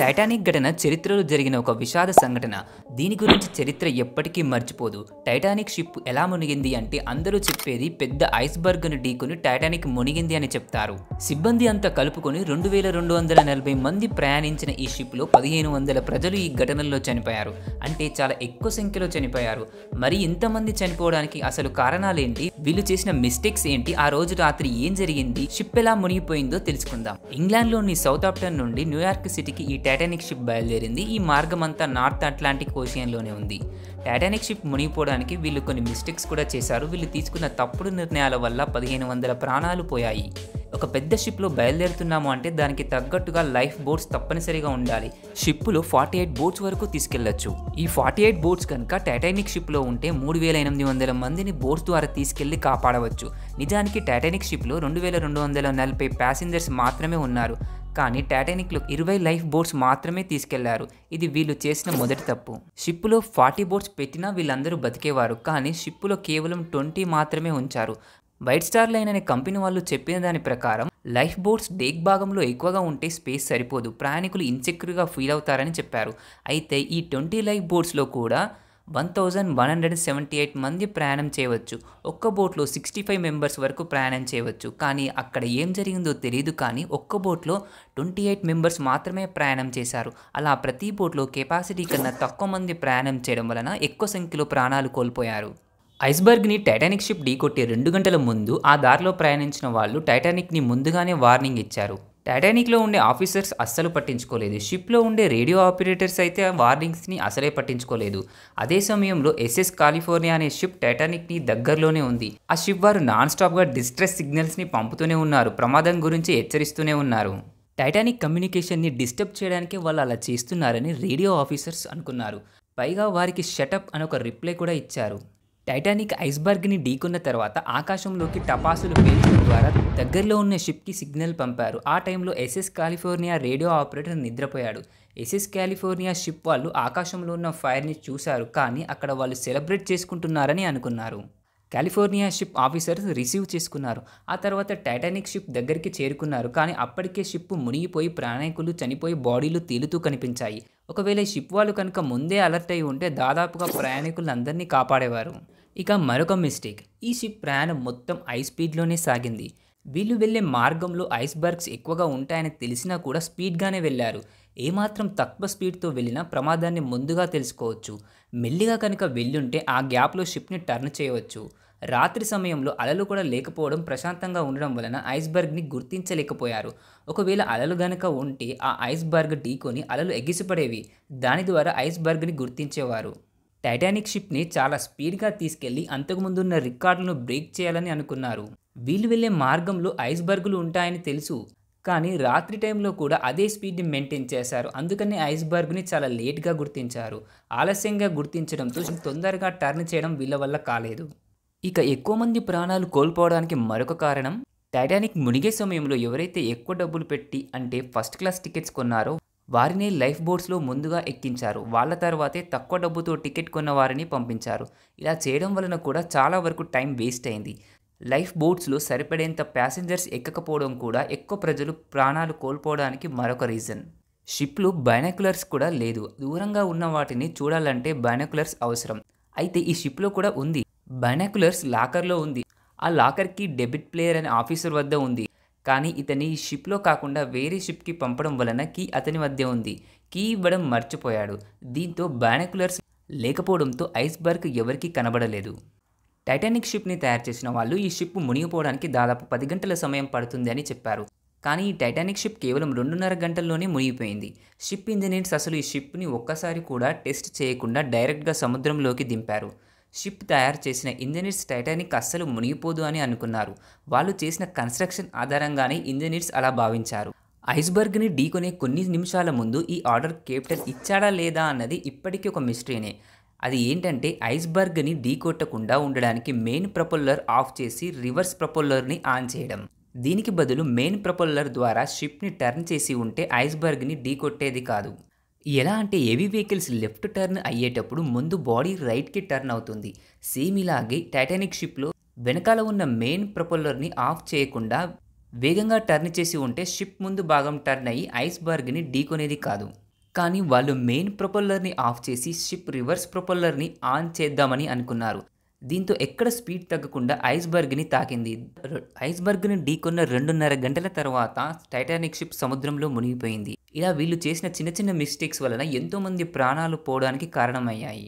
Titanic ఘటన చరిత్రలో జరిగిన ఒక విషాద సంఘటన. దీని గురించి చరిత్ర ఎప్పటికీ మర్చిపోదు. టైటానిక్ షిప్ ఎలా మునిగింది అంటే అందరూ చెప్పేది పెద్ద ఐస్బర్గ్ను ఢీకొని టైటానిక్ మునిగింది అని చెప్తారు. సిబ్బంది అంతా కలుపుకొని 2240 మంది ప్రయాణించిన ఈ షిప్లో 1500 ప్రజలు ఈ ఘటనలో చనిపోయారు. అంటే చాలా ఎక్కువ సంఖ్యలో చనిపోయారు. మరి ఇంతమంది చనిపోవడానికి అసలు కారణాలేంటి, వీళ్ళు చేసిన మిస్టేక్స్ ఏంటి, ఆ రోజు రాత్రి ఏం జరిగింది, షిప్ ఎలా మునిగిపోయిందో తెలుసుకుందాం. ఇంగ్లాండ్లోని సౌతాంప్టన్ నుండి న్యూయార్క్ సిటీకి ఈ టైటానిక్ షిప్ బయలుదేరింది. ఈ మార్గం అంతా నార్త్ అట్లాంటిక్ ఓషియన్లోనే ఉంది. టైటానిక్ షిప్ మునిగిపోవడానికి వీళ్ళు కొన్ని మిస్టేక్స్ కూడా చేశారు. వీళ్ళు తీసుకున్న తప్పుడు నిర్ణయాల వల్ల 1500 ప్రాణాలు పోయాయి. ఒక పెద్ద షిప్లో బయలుదేరుతున్నాము అంటే దానికి తగ్గట్టుగా లైఫ్ బోట్స్ తప్పనిసరిగా ఉండాలి. షిప్లో 48 బోట్స్ వరకు తీసుకెళ్లొచ్చు. ఈ 48 బోట్స్ కనుక టైటానిక్ షిప్లో ఉంటే 3800 మందిని బోట్స్ ద్వారా తీసుకెళ్లి కాపాడవచ్చు. నిజానికి టైటానిక్ షిప్లో 2240 ప్యాసింజర్స్ మాత్రమే ఉన్నారు. కానీ టైటానిక్లో 20 లైఫ్ బోట్స్ మాత్రమే తీసుకెళ్లారు. ఇది వీళ్ళు చేసిన మొదటి తప్పు. షిప్లో 40 బోట్స్ పెట్టినా వీళ్ళందరూ బతికేవారు. కానీ షిప్లో కేవలం 20 మాత్రమే ఉంచారు. వైట్ స్టార్ లైన్ అనే కంపెనీ వాళ్ళు చెప్పిన దాని ప్రకారం లైఫ్ బోట్స్ డేక్ భాగంలో ఎక్కువగా ఉంటే స్పేస్ సరిపోదు, ప్రయాణికులు ఇన్సెక్యూర్గా ఫీల్ అవుతారని చెప్పారు. అయితే ఈ 20 లైఫ్ బోట్స్లో కూడా 1178 మంది ప్రయాణం చేయవచ్చు. ఒక్క బోట్లో 65 మెంబర్స్ వరకు ప్రయాణం చేయవచ్చు. కానీ అక్కడ ఏం జరిగిందో తెలియదు. కానీ ఒక్క బోట్లో 28 మెంబర్స్ మాత్రమే ప్రయాణం చేశారు. అలా ప్రతి బోట్లో కెపాసిటీ కన్నా తక్కువ మంది ప్రయాణం చేయడం వలన ఎక్కువ సంఖ్యలో ప్రాణాలు కోల్పోయారు. ఐస్బర్గ్ని టైటానిక్ షిప్ ఢీకొట్టే 2 గంటల ముందు ఆ దారిలో ప్రయాణించిన వాళ్ళు టైటానిక్ని ముందుగానే వార్నింగ్ ఇచ్చారు. టైటానిక్లో ఉండే ఆఫీసర్స్ అస్సలు పట్టించుకోలేదు. షిప్లో ఉండే రేడియో ఆపరేటర్స్ అయితే వార్నింగ్స్ని అసలే పట్టించుకోలేదు. అదే సమయంలో ఎస్ఎస్ కాలిఫోర్నియా అనే షిప్ టైటానిక్ని దగ్గరలోనే ఉంది. ఆ షిప్ వారు నాన్ స్టాప్గా డిస్ట్రెస్ సిగ్నల్స్ని పంపుతూనే ఉన్నారు, ప్రమాదం గురించి హెచ్చరిస్తూనే ఉన్నారు. టైటానిక్ కమ్యూనికేషన్ని డిస్టర్బ్ చేయడానికే వాళ్ళు అలా చేస్తున్నారని రేడియో ఆఫీసర్స్ అనుకున్నారు. పైగా వారికి షటప్ అని ఒక రిప్లై కూడా ఇచ్చారు. టైటానిక్ ఐస్బర్గ్ని ఢీకొన్న తర్వాత ఆకాశంలోకి టపాసులు పేల్చడం ద్వారా దగ్గరలో ఉన్న షిప్కి సిగ్నల్ పంపారు. ఆ టైంలో ఎస్ఎస్ కాలిఫోర్నియా రేడియో ఆపరేటర్ నిద్రపోయాడు. ఎస్ఎస్ కాలిఫోర్నియా షిప్ వాళ్ళు ఆకాశంలో ఉన్న ఫైర్ని చూశారు. కానీ అక్కడ వాళ్ళు సెలబ్రేట్ చేసుకుంటున్నారని అనుకున్నారు. కాలిఫోర్నియా షిప్ ఆఫీసర్స్ రిసీవ్ చేసుకున్నారు. ఆ తర్వాత టైటానిక్ షిప్ దగ్గరికి చేరుకున్నారు. కానీ అప్పటికే షిప్ మునిగిపోయి ప్రయాణికులు చనిపోయి బాడీలు తేలుతూ కనిపించాయి. ఒకవేళ ఈ షిప్ వాళ్ళు కనుక ముందే అలర్ట్ అయి ఉంటే దాదాపుగా ప్రయాణికులందరినీ కాపాడేవారు. ఇక మరొక మిస్టేక్, ఈ షిప్ ప్రయాణం మొత్తం హై స్పీడ్లోనే సాగింది. వీళ్ళు వెళ్లే మార్గంలో ఐస్బర్గ్స్ ఎక్కువగా ఉంటాయని తెలిసినా కూడా స్పీడ్గానే వెళ్లారు. ఏమాత్రం తక్కువ స్పీడ్తో వెళ్ళినా ప్రమాదాన్ని ముందుగా తెలుసుకోవచ్చు. మెల్లిగా కనుక వెళ్ళుంటే ఆ గ్యాప్లో షిప్ని టర్న్ చేయవచ్చు. రాత్రి సమయంలో అలలు కూడా లేకపోవడం, ప్రశాంతంగా ఉండడం వలన ఐస్బర్గ్ని గుర్తించలేకపోయారు. ఒకవేళ అలలు గనక ఉంటే ఆ ఐస్బర్గ్ ఢీకొని అలలు ఎగిసిపడేవి. దాని ద్వారా ఐస్బర్గ్ని గుర్తించేవారు. టైటానిక్ షిప్ని చాలా స్పీడ్గా తీసుకెళ్లి అంతకుముందున్న రికార్డులను బ్రేక్ చేయాలని అనుకున్నారు. వీళ్ళు వెళ్లే మార్గంలో ఐస్బర్గులు ఉంటాయని తెలుసు. కానీ రాత్రి టైంలో కూడా అదే స్పీడ్ని మెయింటైన్ చేశారు. అందుకని ఐస్బర్గ్ని చాలా లేట్గా గుర్తించారు. ఆలస్యంగా గుర్తించడంతో తొందరగా టర్న్ చేయడం వీళ్ళ వల్ల కాలేదు. ఇక ఎక్కువ మంది ప్రాణాలు కోల్పోవడానికి మరొక కారణం, టైటానిక్ మునిగే సమయంలో ఎవరైతే ఎక్కువ డబ్బులు పెట్టి అంటే ఫస్ట్ క్లాస్ టికెట్స్ కొన్నారో వారిని లైఫ్ బోట్స్లో ముందుగా ఎక్కించారు. వాళ్ళ తర్వాతే తక్కువ డబ్బుతో టికెట్ కొన్న వారిని పంపించారు. ఇలా చేయడం వలన కూడా చాలా వరకు టైం వేస్ట్ అయింది. లైఫ్ బోట్స్లో సరిపడేంత ప్యాసింజర్స్ ఎక్కకపోవడం కూడా ఎక్కువ ప్రజలు ప్రాణాలు కోల్పోవడానికి మరొక రీజన్. షిప్లో బైనాక్యులర్స్ కూడా లేదు. దూరంగా ఉన్న వాటిని చూడాలంటే బైనాక్యులర్స్ అవసరం. అయితే ఈ షిప్లో కూడా ఉంది. బైనాక్యులర్స్ లాకర్లో ఉంది. ఆ లాకర్కి డెబిట్ ప్లేయర్ అనే ఆఫీసర్ వద్ద ఉంది. కానీ ఇతని ఈ షిప్లో కాకుండా వేరే షిప్కి పంపడం వలన కీ అతని వద్ద ఉంది. కీ ఇవ్వడం మర్చిపోయాడు. దీంతో బైనాక్యులర్స్ లేకపోవడంతో ఐస్బర్గ్ ఎవరికీ కనబడలేదు. టైటానిక్ షిప్ని తయారు చేసిన వాళ్ళు ఈ షిప్ మునిగిపోవడానికి దాదాపు 10 గంటల సమయం పడుతుంది అని చెప్పారు. కానీ ఈ టైటానిక్ షిప్ కేవలం 2.5 గంటల్లోనే మునిగిపోయింది. షిప్ ఇంజనీర్స్ అసలు ఈ షిప్ని ఒక్కసారి కూడా టెస్ట్ చేయకుండా డైరెక్ట్గా సముద్రంలోకి దింపారు. షిప్ తయారు చేసిన ఇంజనీర్స్ టైటానిక్ అస్సలు మునిగిపోదు అని అనుకున్నారు. వాళ్ళు చేసిన కన్స్ట్రక్షన్ ఆధారంగానే ఇంజనీర్స్ అలా భావించారు. ఐస్బర్గ్ని ఢీకొనే కొన్ని నిమిషాల ముందు ఈ ఆర్డర్ కెప్టెన్ ఇచ్చాడా లేదా అన్నది ఇప్పటికీ ఒక మిస్టరీనే. అది ఏంటంటే ఐస్బర్గ్ని ఢీకొట్టకుండా ఉండడానికి మెయిన్ ప్రొపెల్లర్ ఆఫ్ చేసి రివర్స్ ప్రొపెల్లర్ని ఆన్ చేయడం. దీనికి బదులు మెయిన్ ప్రొపెల్లర్ ద్వారా షిప్ని టర్న్ చేసి ఉంటే ఐస్బర్గ్ని ఢీకొట్టేది కాదు. ఎలా అంటే హెవీ వెహికల్స్ లెఫ్ట్ టర్న్ అయ్యేటప్పుడు ముందు బాడీ రైట్కి టర్న్ అవుతుంది. సేమ్ ఇలాగే టైటానిక్ షిప్లో వెనకాల ఉన్న మెయిన్ ప్రొపెల్లర్ని ఆఫ్ చేయకుండా వేగంగా టర్న్ చేసి ఉంటే షిప్ ముందు భాగం టర్న్ అయ్యి ఐస్బర్గ్ని ఢీకొనేది కాదు. కానీ వాళ్ళు మెయిన్ ప్రొపెల్లర్‌ని ఆఫ్ చేసి షిప్ రివర్స్ ప్రొపెల్లర్‌ని ఆన్ చేద్దామని అనుకున్నారు. దీంతో ఎక్కడ స్పీడ్ తగ్గకుండా ఐస్‌బర్గ్‌ని తాకింది. ఐస్‌బర్గ్‌ని ఢీకొన్న 2:30 గంటల తర్వాత టైటానిక్ షిప్ సముద్రంలో మునిగిపోయింది. ఇలా వీళ్ళు చేసిన చిన్న చిన్న మిస్టేక్స్ వలన ఎంతోమంది ప్రాణాలు పోవడానికి కారణమయ్యాయి.